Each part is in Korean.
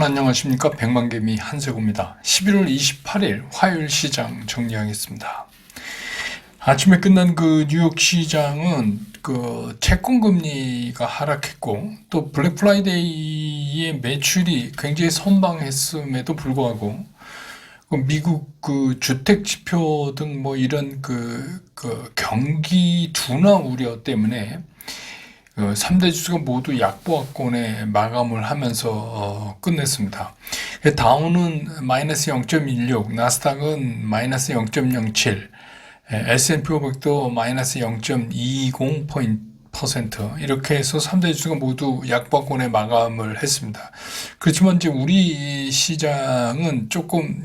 안녕하십니까. 백만개미 한세구입니다. 11월 28일 화요일 시장 정리하겠습니다. 아침에 끝난 그 뉴욕 시장은 그 채권 금리가 하락했고 또 블랙 프라이데이의 매출이 굉장히 선방했음에도 불구하고 그 미국 그 주택 지표 등 뭐 이런 그 경기 둔화 우려 때문에 3대 지수가 모두 약보합권에 마감을 하면서 끝냈습니다. 다우는 마이너스 0.16, 나스닥은 마이너스 0.07, S&P 500도 마이너스 0.20% 이렇게 해서 3대 지수가 모두 약보합권에 마감을 했습니다. 그렇지만 이제 우리 시장은 조금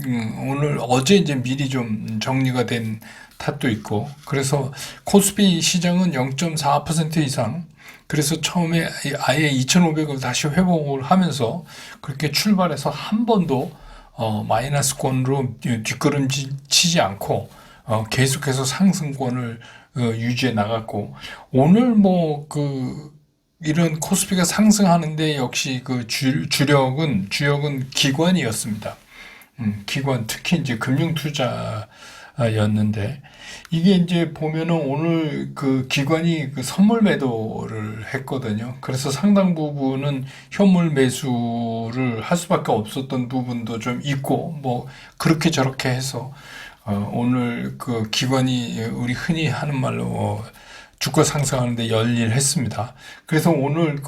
어제 이제 미리 좀 정리가 된 탓도 있고, 그래서 코스피 시장은 0.4% 이상, 그래서 처음에 아예 2,500을 다시 회복을 하면서 그렇게 출발해서 한 번도 마이너스권으로 뒷걸음치지 않고 계속해서 상승권을 유지해 나갔고, 오늘 뭐 이런 코스피가 상승하는데 역시 그 주력은 기관이었습니다. 기관, 특히 이제 금융투자였는데, 이게 이제 보면은 오늘 그 기관이 그 선물 매도를 했거든요. 그래서 상당 부분은 현물 매수를 할 수밖에 없었던 부분도 좀 있고, 뭐, 그렇게 저렇게 해서, 오늘 그 기관이 우리 흔히 하는 말로, 주가 상승하는데 열일했습니다. 그래서 오늘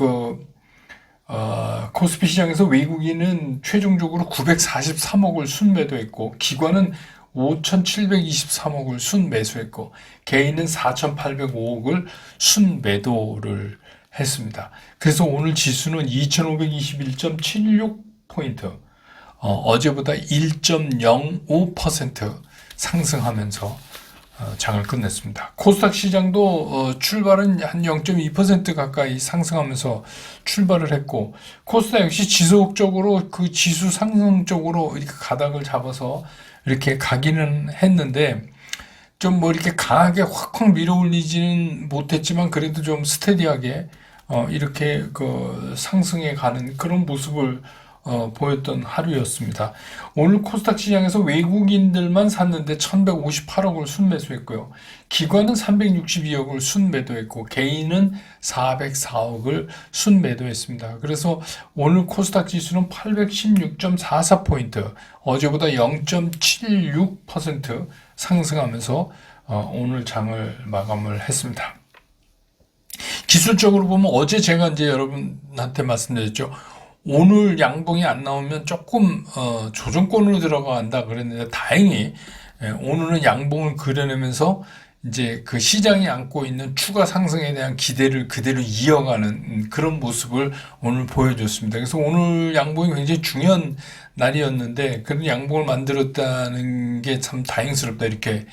코스피 시장에서 외국인은 최종적으로 943억을 순매도했고, 기관은 5,723억을 순매수했고, 개인은 4,805억을 순매도를 했습니다. 그래서 오늘 지수는 2,521.76포인트, 어제보다 1.05% 상승하면서 장을 끝냈습니다. 코스닥 시장도 출발은 한 0.2% 가까이 상승하면서 출발을 했고, 코스닥 역시 지속적으로 그 지수 상승 쪽으로 이렇게 가닥을 잡아서 이렇게 가기는 했는데, 좀 뭐 이렇게 강하게 확확 밀어 올리지는 못했지만 그래도 좀 스테디하게 이렇게 그 상승해 가는 그런 모습을 보였던 하루였습니다. 오늘 코스닥 시장에서 외국인들만 샀는데 1,158억을 순매수했고요. 기관은 362억을 순매도했고, 개인은 404억을 순매도했습니다. 그래서 오늘 코스닥 지수는 816.44포인트, 어제보다 0.76% 상승하면서 오늘 장을 마감을 했습니다. 기술적으로 보면 어제 제가 이제 여러분한테 말씀드렸죠. 오늘 양봉이 안 나오면 조금 조정권으로 들어간다 그랬는데, 다행히 오늘은 양봉을 그려내면서 이제 그 시장이 안고 있는 추가 상승에 대한 기대를 그대로 이어가는 그런 모습을 오늘 보여줬습니다. 그래서 오늘 양봉이 굉장히 중요한 날이었는데 그런 양봉을 만들었다는 게 참 다행스럽다, 이렇게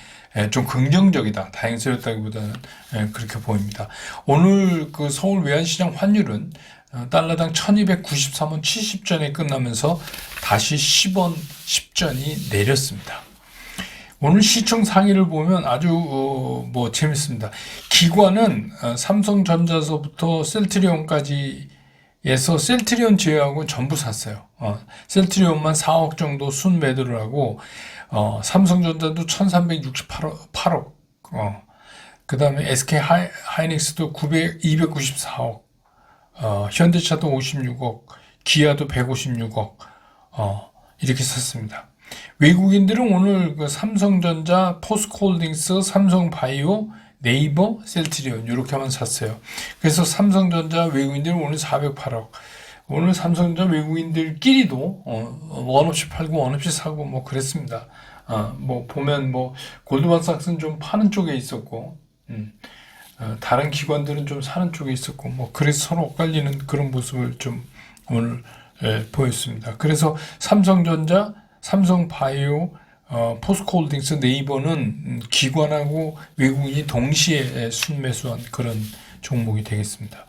좀 긍정적이다, 다행스럽다기보다는 그렇게 보입니다. 오늘 그 서울 외환시장 환율은 달러당 1293원 70전에 끝나면서 다시 10원 10전이 내렸습니다. 오늘 시총 상위를 보면 아주 뭐 재밌습니다. 기관은 삼성전자서부터 셀트리온까지 해서 셀트리온 제외하고 전부 샀어요. 셀트리온만 4억 정도 순매도를 하고, 삼성전자도 1368억, 그 다음에 SK 하이닉스도 294억, 현대차도 56억, 기아도 156억, 이렇게 샀습니다. 외국인들은 오늘 그 삼성전자, 포스코홀딩스, 삼성바이오, 네이버, 셀트리온 이렇게만 샀어요. 그래서 삼성전자 외국인들은 오늘 408억. 오늘 삼성전자 외국인들끼리도 원 없이 팔고 원 없이 사고 뭐 그랬습니다. 뭐 보면 뭐 골드만삭스는 좀 파는 쪽에 있었고, 다른 기관들은 좀 사는 쪽에 있었고, 뭐 그래서 서로 엇갈리는 그런 모습을 좀 오늘 보였습니다. 그래서 삼성전자, 삼성바이오, 포스코홀딩스, 네이버는 기관하고 외국인이 동시에 순매수한 그런 종목이 되겠습니다.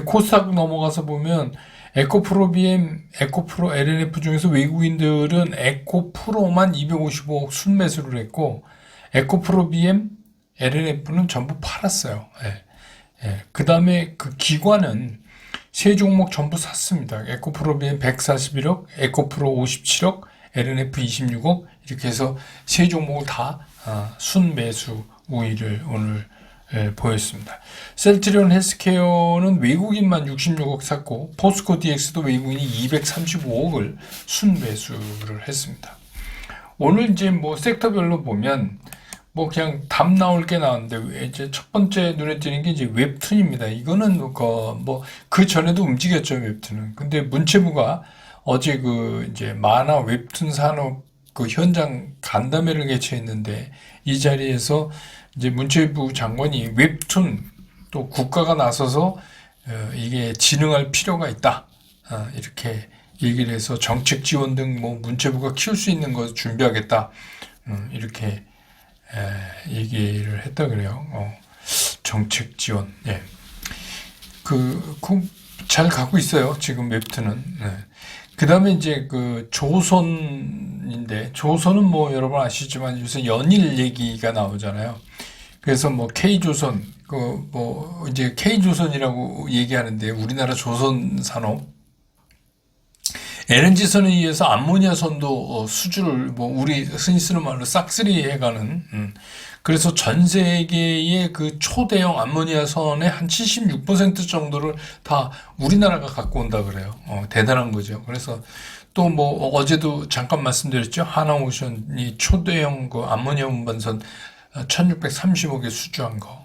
코스닥 넘어가서 보면 에코프로 BM, 에코프로 LNF 중에서 외국인들은 에코프로만 255억 순매수를 했고, 에코프로 BM, LNF는 전부 팔았어요. 그 다음에 그 기관은 세 종목 전부 샀습니다. 에코프로 BM 141억, 에코프로 57억, LNF 26억 이렇게 해서 세 종목을 다 순매수 우위를 오늘 보였습니다. 셀트리온 헬스케어는 외국인만 66억 샀고 포스코 DX도 외국인이 235억을 순매수를 했습니다. 오늘 이제 뭐 섹터별로 보면 뭐 그냥 답 나올 게 나왔는데 이제 첫 번째 눈에 띄는 게 이제 웹툰입니다. 이거는 그 전에도 움직였죠, 웹툰은. 근데 문체부가 어제 그 이제 만화 웹툰 산업 그 현장 간담회를 개최했는데 이 자리에서 이제 문체부 장관이 웹툰 또 국가가 나서서 이게 진흥할 필요가 있다. 이렇게 얘기를 해서 정책 지원 등 뭐 문체부가 키울 수 있는 것 준비하겠다. 이렇게 얘기를 했다 그래요. 정책 지원. 예. 잘 가고 있어요. 지금 웹툰은. 네. 그 다음에 이제 그 조선인데, 조선은 뭐 여러분 아시지만 요새 연일 얘기가 나오잖아요. 그래서 뭐 K조선, 이제 K조선이라고 얘기하는데 우리나라 조선산업, LNG선에 의해서 암모니아선도 수주를 뭐 우리 흔히 쓰는 말로 싹쓸이 해가는 그래서 전 세계의 그 초대형 암모니아선의 한 76% 정도를 다 우리나라가 갖고 온다 그래요. 대단한 거죠. 그래서 또 뭐 어제도 잠깐 말씀드렸죠. 하나오션이 초대형 그 암모니아 운반선 1630억에 수주한 거.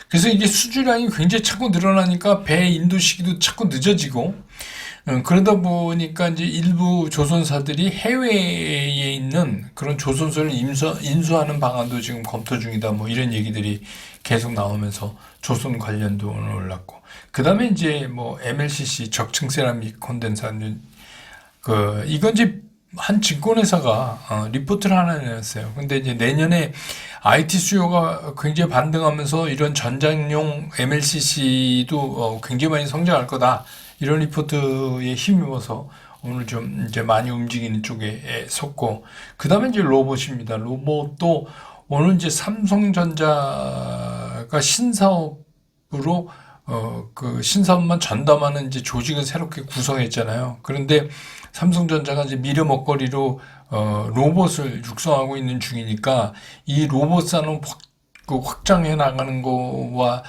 그래서 이게 수주량이 굉장히 자꾸 늘어나니까 배 인도 시기도 자꾸 늦어지고 그러다 보니까 이제 일부 조선사들이 해외에 있는 그런 조선소를 인수하는 방안도 지금 검토 중이다. 뭐 이런 얘기들이 계속 나오면서 조선 관련도 오늘 올랐고. 그 다음에 이제 뭐 MLCC 적층 세라믹 콘덴사 이건 이제 한 증권회사가 리포트를 하나 내놨어요. 근데 이제 내년에 IT 수요가 굉장히 반등하면서 이런 전장용 MLCC도 굉장히 많이 성장할 거다. 이런 리포트에 힘입어서 오늘 좀 이제 많이 움직이는 쪽에 섰고, 그 다음에 이제 로봇입니다. 로봇도 오늘 이제 삼성전자가 신사업으로 그 신사업만 전담하는 이제 조직을 새롭게 구성했잖아요. 그런데 삼성전자가 이제 미래 먹거리로 로봇을 육성하고 있는 중이니까 이 로봇 산업 확장해 나가는 거와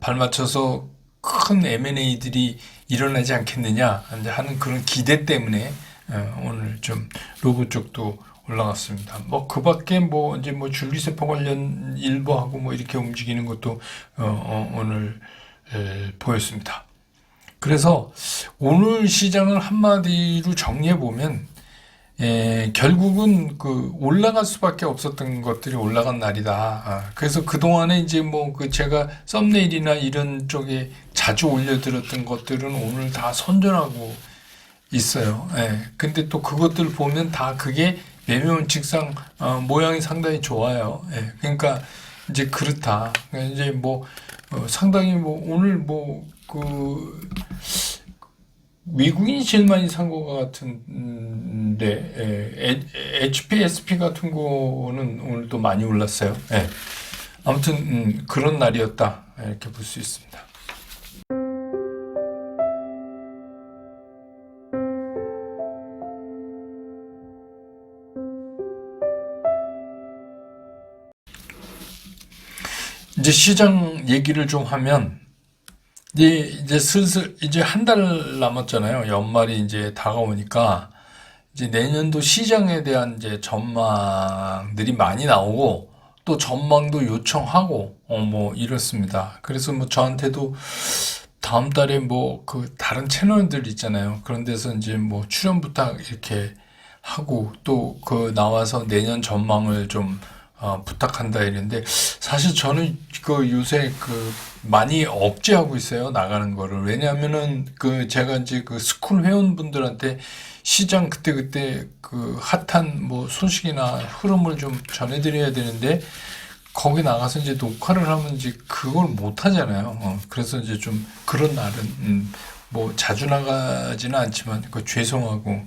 발맞춰서 큰 M&A들이 일어나지 않겠느냐 하는 그런 기대 때문에 오늘 좀 로봇 쪽도 올라갔습니다. 뭐 그 밖에 뭐 이제 뭐 줄기세포 관련 일부하고 뭐 이렇게 움직이는 것도 오늘 보였습니다. 그래서 오늘 시장을 한마디로 정리해 보면 결국은 올라갈 수밖에 없었던 것들이 올라간 날이다. 그래서 그동안에 이제 뭐 제가 썸네일이나 이런 쪽에 자주 올려드렸던 것들은 오늘 다 선전하고 있어요. 근데 또 그것들 보면 다 그게 매매원칙상 모양이 상당히 좋아요. 그러니까 이제 그렇다. 이제 뭐 상당히 뭐 오늘 외국인이 제일 많이 산 것 같은데, HPSP 같은 거는 오늘 또 많이 올랐어요. 아무튼, 그런 날이었다. 이렇게 볼 수 있습니다. 이제 시장 얘기를 좀 하면, 이제 슬슬 이제 한 달 남았잖아요. 연말이 이제 다가오니까 이제 내년도 시장에 대한 이제 전망들이 많이 나오고 또 전망도 요청하고 뭐 이렇습니다. 그래서 뭐 저한테도 다음 달에 뭐 다른 채널들 있잖아요. 그런 데서 이제 뭐 출연 부탁 이렇게 하고 또 나와서 내년 전망을 좀 부탁한다 이랬는데 사실 저는 요새 많이 억제하고 있어요. 나가는 거를. 왜냐하면은 제가 이제 스쿨 회원분들한테 시장 그때그때 핫한 뭐 소식이나 흐름을 좀 전해드려야 되는데 거기 나가서 이제 녹화를 하면 이제 그걸 못 하잖아요. 그래서 이제 좀 그런 날은 뭐 자주 나가지는 않지만 죄송하고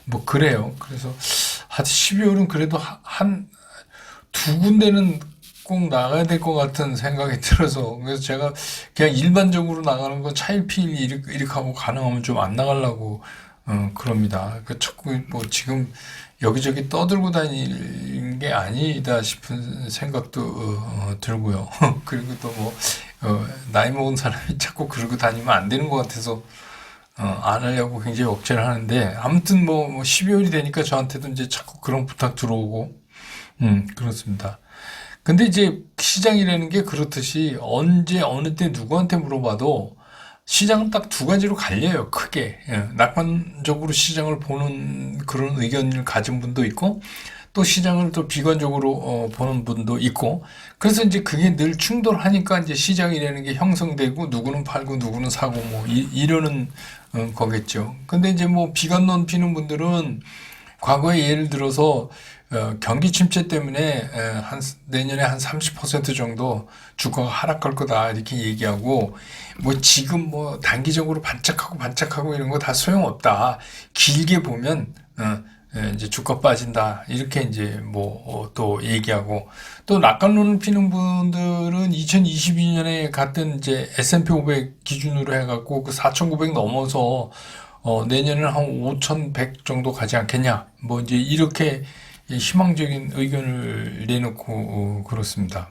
뭐 그래요. 그래서 하여튼 12월은 그래도 한 두 군데는 꼭 나가야 될 것 같은 생각이 들어서 그래서 제가 그냥 일반적으로 나가는 거 차일피일 이렇게 하고 가능하면 좀 안 나가려고 그럽니다. 그 자꾸 뭐 지금 여기저기 떠들고 다니는 게 아니다 싶은 생각도 들고요. 그리고 또 뭐 나이 먹은 사람이 자꾸 그러고 다니면 안 되는 것 같아서 안 하려고 굉장히 억제를 하는데 아무튼 뭐 12월이 되니까 저한테도 이제 자꾸 그런 부탁 들어오고 그렇습니다. 근데 이제 시장이라는 게 그렇듯이 언제 어느 때 누구한테 물어봐도 시장은 딱 두 가지로 갈려요. 크게. 예, 낙관적으로 시장을 보는 그런 의견을 가진 분도 있고 또 시장을 또 비관적으로 보는 분도 있고 그래서 이제 그게 늘 충돌하니까 이제 시장이라는 게 형성되고 누구는 팔고 누구는 사고 뭐 이러는 거겠죠. 근데 이제 뭐 비관론 피는 분들은 과거에 예를 들어서 경기 침체 때문에 내년에 한 30% 정도 주가가 하락할 거다 이렇게 얘기하고 뭐 지금 뭐 단기적으로 반짝하고 이런 거 다 소용없다. 길게 보면 이제 주가 빠진다 이렇게 이제 뭐 또 얘기하고 또 낙관론을 피는 분들은 2022년에 갔던 이제 S&P 500 기준으로 해갖고 그 4,900 넘어서 내년에는 한 5,100 정도 가지 않겠냐 뭐 이제 이렇게 희망적인 의견을 내놓고 그렇습니다.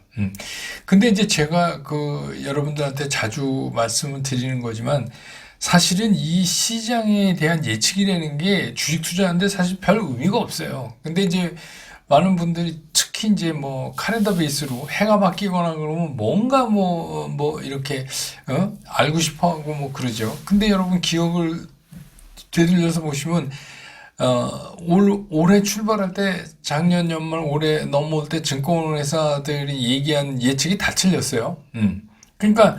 근데 이제 제가 그 여러분들한테 자주 말씀을 드리는 거지만 사실은 이 시장에 대한 예측이라는 게 주식 투자하는데 사실 별 의미가 없어요. 근데 이제 많은 분들이 특히 이제 뭐 카렌더 베이스로 해가 바뀌거나 그러면 뭔가 뭐 이렇게 알고 싶어 하고 뭐 그러죠. 근데 여러분 기억을 되돌려서 보시면 올해 출발할 때 작년 연말 올해 넘어올 때 증권회사들이 얘기한 예측이 다 틀렸어요. 그러니까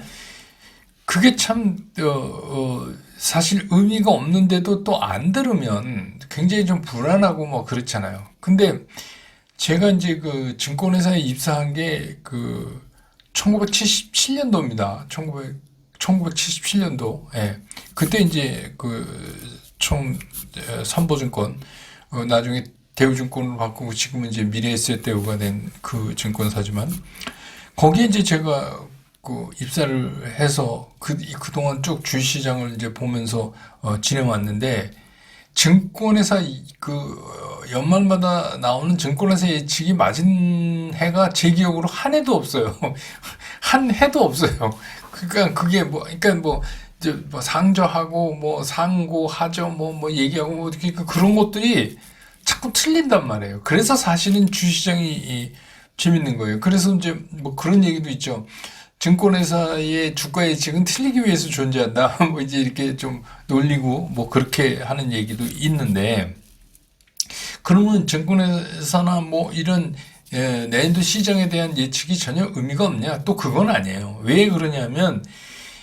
그게 참 사실 의미가 없는데도 또 안 들으면 굉장히 좀 불안하고 뭐 그렇잖아요. 근데 제가 이제 그 증권회사에 입사한 게 그 1977년도입니다. 1977년도. 예. 그때 이제 총 선보증권 나중에 대우증권으로 바꾸고 지금은 이제 미래에셋대우가 된 그 증권사지만 거기에 이제 제가 그 입사를 해서 그동안 쭉 주식시장을 이제 보면서 지내왔는데 증권회사 연말마다 나오는 증권회사 예측이 맞은 해가 제 기억으로 한 해도 없어요. 한 해도 없어요. 그러니까 그게 그러니까 이제 뭐 상저하고 뭐 상고 하저 뭐 얘기하고 뭐 그런 것들이 자꾸 틀린단 말이에요. 그래서 사실은 주시장이 재밌는 거예요. 그래서 이제 뭐 그런 얘기도 있죠. 증권회사의 주가 예측은 틀리기 위해서 존재한다. 뭐 이제 이렇게 좀 놀리고 뭐 그렇게 하는 얘기도 있는데 그러면 증권회사나 뭐 이런 내년도 시장에 대한 예측이 전혀 의미가 없냐? 또 그건 아니에요. 왜 그러냐면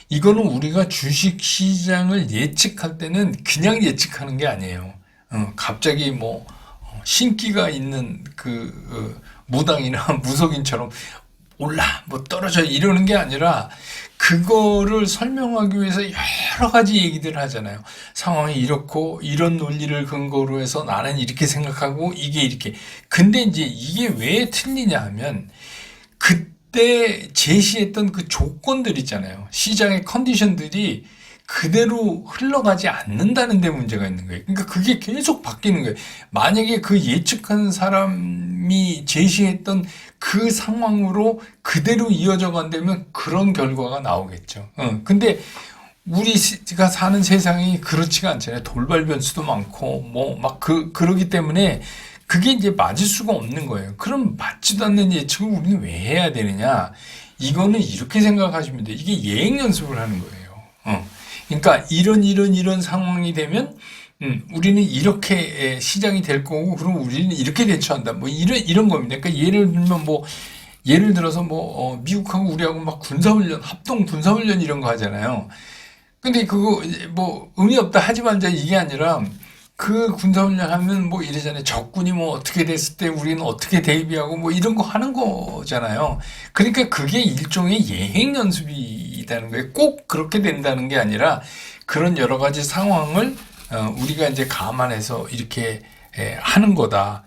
이거는 우리가 주식 시장을 예측할 때는 그냥 예측하는 게 아니에요. 갑자기 뭐 신기가 있는 무당이나 무속인처럼 올라 뭐 떨어져 이러는 게 아니라 그거를 설명하기 위해서 여러 가지 얘기들을 하잖아요. 상황이 이렇고 이런 논리를 근거로 해서 나는 이렇게 생각하고 이게 이렇게. 근데 이제 이게 왜 틀리냐 하면 그때 제시했던 그 조건들 있잖아요. 시장의 컨디션들이 그대로 흘러가지 않는다는 데 문제가 있는 거예요. 그러니까 그게 계속 바뀌는 거예요. 만약에 그 예측한 사람이 제시했던 그 상황으로 그대로 이어져 간다면 그런 결과가 나오겠죠. 근데 우리가 사는 세상이 그렇지가 않잖아요. 돌발 변수도 많고 그러기 때문에 그게 이제 맞을 수가 없는 거예요. 그럼 맞지도 않는 예측을 우리는 왜 해야 되느냐? 이거는 이렇게 생각하시면 돼요. 이게 예행 연습을 하는 거예요. 그러니까 이런 상황이 되면 우리는 이렇게 시장이 될 거고 그럼 우리는 이렇게 대처한다. 뭐 이런 겁니다. 그러니까 예를 들어서 미국하고 우리하고 막 군사훈련, 합동 군사훈련 이런 거 하잖아요. 근데 그거 뭐 의미 없다 하지 말자 이게 아니라 그 군사훈련 하면 뭐 이러잖아요. 적군이 뭐 어떻게 됐을 때 우리는 어떻게 대비하고 뭐 이런 거 하는 거잖아요. 그러니까 그게 일종의 예행 연습이라는 거예요. 꼭 그렇게 된다는 게 아니라 그런 여러 가지 상황을 우리가 이제 감안해서 이렇게 하는 거다.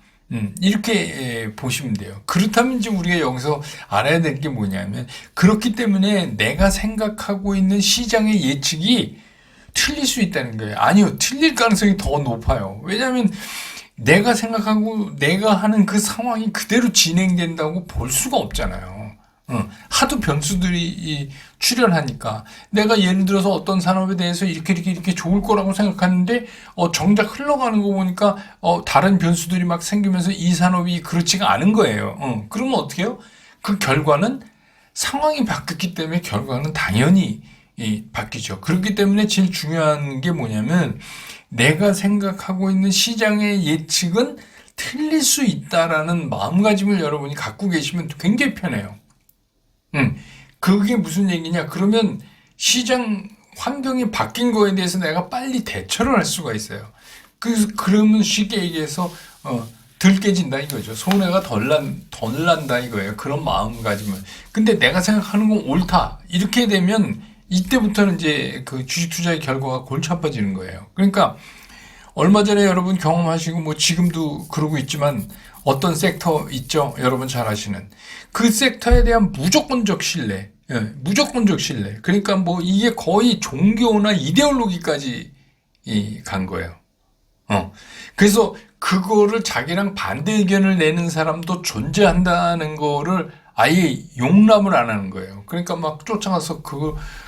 이렇게 보시면 돼요. 그렇다면 이제 우리가 여기서 알아야 될 게 뭐냐면, 그렇기 때문에 내가 생각하고 있는 시장의 예측이 틀릴 수 있다는 거예요. 아니요, 틀릴 가능성이 더 높아요. 왜냐하면 내가 생각하고 내가 하는 그 상황이 그대로 진행된다고 볼 수가 없잖아요. 하도 변수들이 출현하니까 내가 예를 들어서 어떤 산업에 대해서 이렇게 좋을 거라고 생각하는데 정작 흘러가는 거 보니까 다른 변수들이 막 생기면서 이 산업이 그렇지가 않은 거예요. 그러면 어떻게 해요? 그 결과는 상황이 바뀌었기 때문에 결과는 당연히 바뀌죠. 그렇기 때문에 제일 중요한 게 뭐냐면 내가 생각하고 있는 시장의 예측은 틀릴 수 있다라는 마음가짐을 여러분이 갖고 계시면 굉장히 편해요. 그게 무슨 얘기냐? 그러면 시장 환경이 바뀐 거에 대해서 내가 빨리 대처를 할 수가 있어요. 그러면 쉽게 얘기해서, 덜 깨진다 이거죠. 손해가 덜 난다 이거예요. 그런 마음가짐을. 근데 내가 생각하는 건 옳다. 이렇게 되면 이때부터는 이제 그 주식 투자의 결과가 골치 아파지는 거예요. 그러니까 얼마 전에 여러분 경험하시고 뭐 지금도 그러고 있지만 어떤 섹터 있죠? 여러분 잘 아시는. 그 섹터에 대한 무조건적 신뢰. 예, 무조건적 신뢰. 그러니까 뭐 이게 거의 종교나 이데올로기까지 간 거예요. 그래서 그거를 자기랑 반대 의견을 내는 사람도 존재한다는 거를 아예 용납을 안 하는 거예요. 그러니까 막 쫓아가서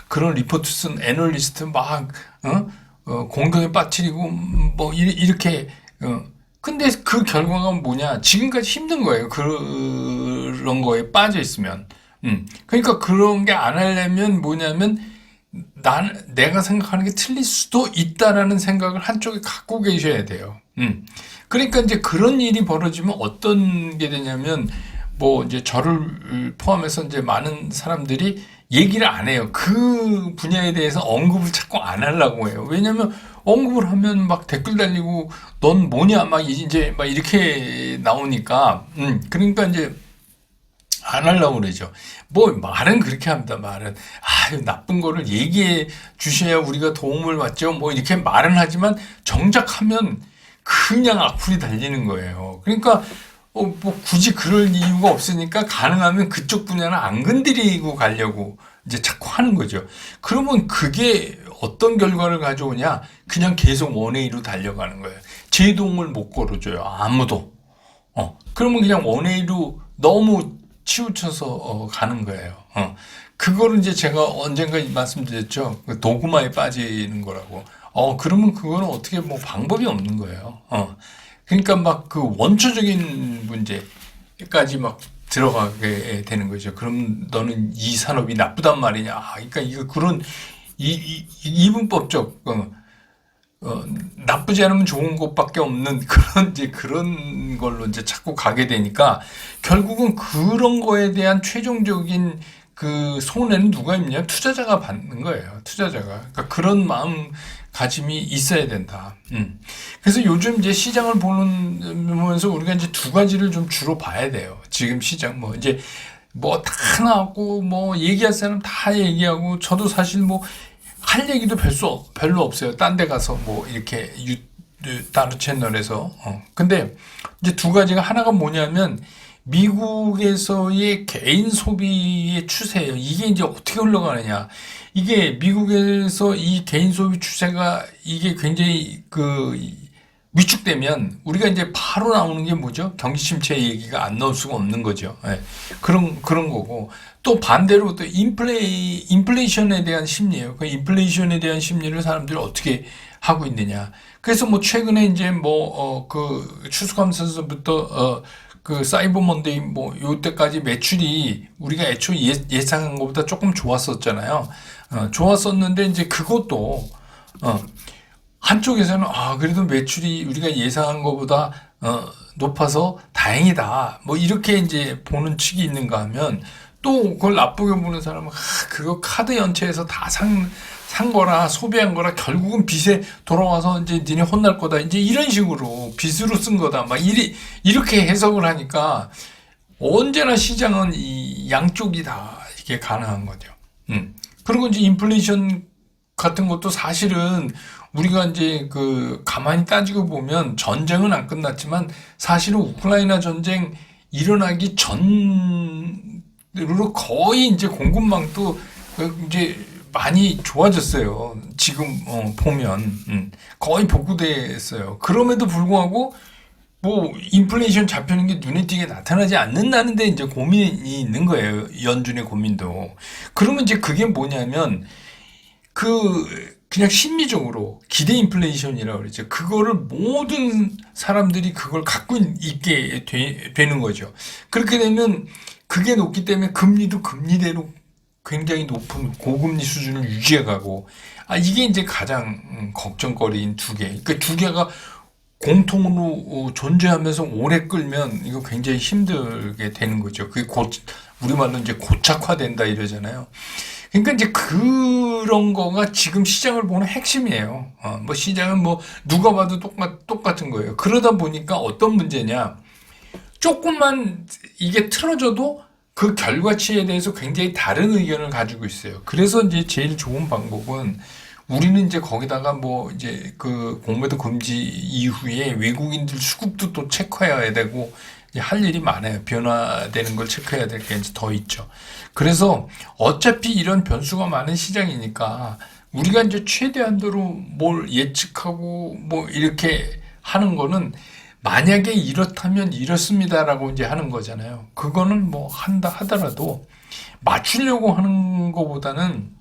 그런 리포트 쓴 애널리스트 막, 공경에 빠뜨리고, 뭐, 이렇게, 근데 그 결과가 뭐냐. 지금까지 힘든 거예요. 그런 거에 빠져 있으면. 그러니까 그런 게 안 하려면 뭐냐면, 내가 생각하는 게 틀릴 수도 있다라는 생각을 한쪽에 갖고 계셔야 돼요. 그러니까 이제 그런 일이 벌어지면 어떤 게 되냐면, 뭐 이제 저를 포함해서 이제 많은 사람들이 얘기를 안 해요. 그 분야에 대해서 언급을 자꾸 안 하려고 해요. 왜냐면 언급을 하면 막 댓글 달리고 넌 뭐냐 막 이제 막 이렇게 나오니까 그러니까 이제 안 하려고 그러죠. 뭐 말은 그렇게 합니다. 말은 나쁜 거를 얘기해 주셔야 우리가 도움을 받죠. 뭐 이렇게 말은 하지만 정작 하면 그냥 악플이 달리는 거예요. 그러니까 뭐 굳이 그럴 이유가 없으니까 가능하면 그쪽 분야는 안 건드리고 가려고 이제 자꾸 하는 거죠. 그러면 그게 어떤 결과를 가져오냐? 그냥 계속 원웨이로 달려가는 거예요. 제동을 못 걸어줘요. 아무도. 그러면 그냥 원웨이로 너무 치우쳐서 가는 거예요. 그거를 이제 제가 언젠가 말씀드렸죠. 그 도구마에 빠지는 거라고. 그러면 그거는 어떻게 뭐 방법이 없는 거예요. 그러니까 막 그 원초적인 문제까지 막 들어가게 되는 거죠. 그럼 너는 이 산업이 나쁘단 말이냐. 그러니까 이거 그런 이분법적 나쁘지 않으면 좋은 것밖에 없는 그런 이제 그런 걸로 이제 자꾸 가게 되니까 결국은 그런 거에 대한 최종적인 그 손해는 누가 입냐? 투자자가 받는 거예요. 투자자가. 그러니까 그런 마음가짐이 있어야 된다. 그래서 요즘 이제 시장을 보면서 우리가 이제 두 가지를 좀 주로 봐야 돼요. 지금 시장 뭐 이제 뭐 다 나왔고 뭐 얘기할 사람 다 얘기하고 저도 사실 뭐 할 얘기도 별로 없어요. 딴 데 가서 뭐 이렇게 다른 채널에서. 근데 이제 두 가지가 하나가 뭐냐면 미국에서의 개인 소비의 추세예요. 이게 이제 어떻게 흘러가느냐. 이게 미국에서 이 개인 소비 추세가 이게 굉장히 위축되면 우리가 이제 바로 나오는 게 뭐죠? 경기 침체 얘기가 안 나올 수가 없는 거죠. 네. 그런 거고. 또 반대로 또 인플레이션에 대한 심리예요. 그 인플레이션에 대한 심리를 사람들이 어떻게 하고 있느냐. 그래서 뭐 최근에 이제 추수감사서부터 그 사이버 먼데이 뭐 요때까지 매출이 우리가 애초 예상한 것보다 조금 좋았었잖아요. 좋았었는데 이제 그것도 한쪽에서는 그래도 매출이 우리가 예상한 것보다 높아서 다행이다. 뭐 이렇게 이제 보는 측이 있는가 하면 또 그걸 나쁘게 보는 사람은 그거 카드 연체해서 다 산 거라 소비한 거라 결국은 빚에 돌아와서 이제 니네 혼날 거다. 이제 이런 식으로 빚으로 쓴 거다. 막 이렇게 해석을 하니까 언제나 시장은 이 양쪽이 다 이게 가능한 거죠. 그리고 이제 인플레이션 같은 것도 사실은 우리가 이제 그 가만히 따지고 보면 전쟁은 안 끝났지만 사실은 우크라이나 전쟁 일어나기 전으로 거의 이제 공급망도 이제 많이 좋아졌어요. 지금 보면 거의 복구됐어요. 그럼에도 불구하고 뭐 인플레이션 잡히는 게 눈에 띄게 나타나지 않는다는데 이제 고민이 있는 거예요. 연준의 고민도. 그러면 이제 그게 뭐냐면 그냥 심리적으로 기대 인플레이션이라고 그러죠. 그거를 모든 사람들이 그걸 갖고 있게 되는 거죠. 그렇게 되면 그게 높기 때문에 금리도 금리대로 굉장히 높은 고금리 수준을 유지해가고, 이게 이제 가장 걱정거리인 두 개. 그러니까 두 개가 공통으로 존재하면서 오래 끌면 이거 굉장히 힘들게 되는 거죠. 그게 우리말로 이제 고착화된다 이러잖아요. 그러니까 이제 그런 거가 지금 시장을 보는 핵심이에요. 뭐 시장은 뭐 누가 봐도 똑같은 거예요. 그러다 보니까 어떤 문제냐. 조금만 이게 틀어져도 그 결과치에 대해서 굉장히 다른 의견을 가지고 있어요. 그래서 이제 제일 좋은 방법은 우리는 이제 거기다가 뭐 이제 그 공매도 금지 이후에 외국인들 수급도 또 체크해야 되고 할 일이 많아요. 변화되는 걸 체크해야 될 게 이제 더 있죠. 그래서 어차피 이런 변수가 많은 시장이니까 우리가 이제 최대한도로 뭘 예측하고 뭐 이렇게 하는 거는 만약에 이렇다면 이렇습니다라고 이제 하는 거잖아요. 그거는 뭐 한다 하더라도 맞추려고 하는 것보다는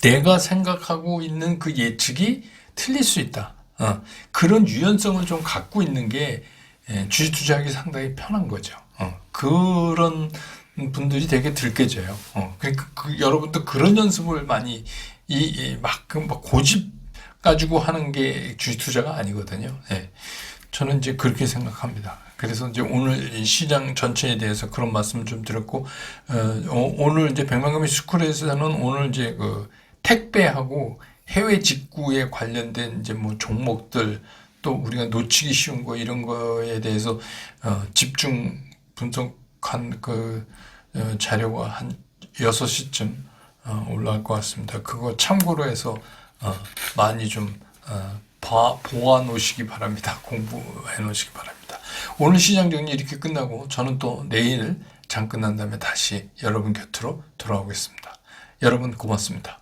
내가 생각하고 있는 그 예측이 틀릴 수 있다. 그런 유연성을 좀 갖고 있는 게 주식 투자하기 상당히 편한 거죠. 그런 분들이 되게 들깨져요. 그러니까 여러분도 그런 연습을 많이 막 고집 가지고 하는 게 주식 투자가 아니거든요. 저는 이제 그렇게 생각합니다. 그래서 이제 오늘 이 시장 전체에 대해서 그런 말씀을 좀 드렸고, 오늘 이제 백만금의 스쿨에서는 오늘 이제 그 택배하고 해외 직구에 관련된 이제 뭐 종목들 또 우리가 놓치기 쉬운 거 이런 거에 대해서 집중 분석한 자료가 한 6시쯤 올라올 것 같습니다. 그거 참고로 해서 많이 좀 보아 놓으시기 바랍니다. 공부해 놓으시기 바랍니다. 오늘 시장 정리 이렇게 끝나고 저는 또 내일 장 끝난 다음에 다시 여러분 곁으로 돌아오겠습니다. 여러분 고맙습니다.